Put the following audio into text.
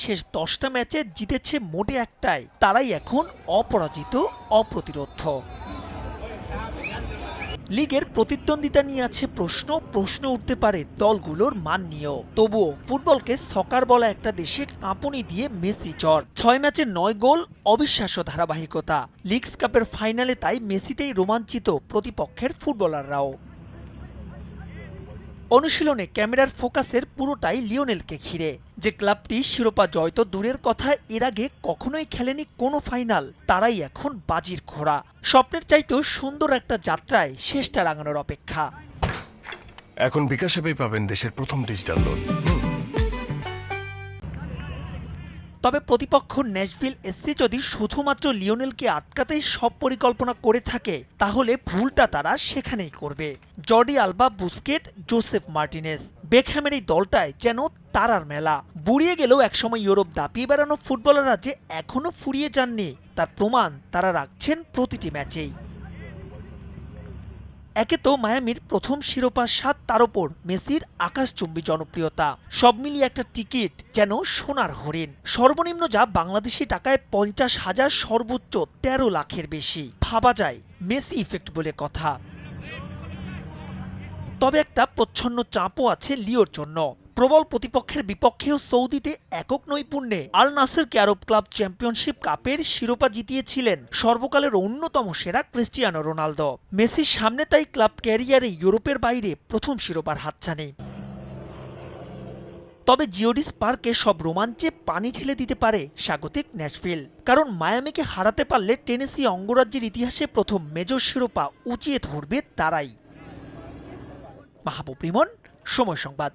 শেষ ১০টা ম্যাচে জিতেছে মোটে একটাই, তারাই এখন অপরাজিত, অপ্রতিরোধ্য। লিগের প্রতিদ্বন্দ্বিতা নিয়ে আছে প্রশ্ন উঠতে পারে দলগুলোর মান নিয়েও। তবুও ফুটবলকে সকার বলা একটা দেশে কাঁপুনি দিয়ে মেসি জ্বর। ৬ ম্যাচে ৯ গোল, অবিশ্বাস্য ধারাবাহিকতা। লিগস কাপের ফাইনালে তাই মেসিতেই রোমাঞ্চিত প্রতিপক্ষের ফুটবলাররাও। অনুশীলনে ক্যামেরার ফোকাসের পুরোটাই লিওনেলকে ঘিরে। যে ক্লাবটি শিরোপা জয় তো দূরের কথা, এর আগে কখনোই খেলেনি কোনো ফাইনাল, তারাই এখন বাজির ঘোড়া। স্বপ্নের চাইতেও সুন্দর একটা যাত্রায় শেষটা রাঙানোর অপেক্ষা। এখন বিকাশ অ্যাপেই পাবেন দেশের প্রথম ডিজিটাল লোন। তবে প্রতিপক্ষ ন্যাশভিল এসসি যদি শুধুমাত্র লিওনেলকে আটকাতেই সব পরিকল্পনা করে থাকে, তাহলে ভুলটা তারা সেখানেই করবে। জর্ডি আলবা, বুস্কেট, জোসেফ মার্টিনেজ, বেকহ্যামের এই দলটায় যেন তারার মেলা। বুড়িয়ে গেলেও একসময় ইউরোপ দাপিয়ে বেড়ানো ফুটবলাররা যে এখনো ফুরিয়ে যাননি, তার প্রমাণ তারা রাখছেন প্রতিটি ম্যাচেই। একে তো মায়ামির প্রথম শিরোপার স্বাদ, তার ওপর মেসির আকাশচুম্বী জনপ্রিয়তা, সব মিলিয়ে একটা টিকিট যেন সোনার হরিণ। সর্বনিম্ন যা বাংলাদেশি টাকায় ৫০,০০০, সর্বোচ্চ ১৩ লাখের বেশি। ভাবা যায় মেসি ইফেক্ট বলে কথা। তবে একটা প্রচ্ছন্ন চাপও আছে লিওর জন্য। প্রবল প্রতিপক্ষের বিপক্ষেও সৌদিতে একক নৈপুণ্যে আল নাসেরকে আরব ক্লাব চ্যাম্পিয়নশিপ কাপের শিরোপা জিতিয়েছিলেন সর্বকালের অন্যতম সেরা ক্রিস্টিয়ানো রোনালদো। মেসির সামনে তাই ক্লাব ক্যারিয়ারে ইউরোপের বাইরে প্রথম শিরোপার হাতছানি। তবে জিওডিস পার্কে সব রোমাঞ্চে পানি ঢেলে দিতে পারে স্বাগতিক ন্যাশভিল। কারণ মায়ামিকে হারাতে পারলে টেনেসি অঙ্গরাজ্যের ইতিহাসে প্রথম মেজর শিরোপা উঁচিয়ে ধরবে তারাই। মাহবুব রিমন, সময় সংবাদ।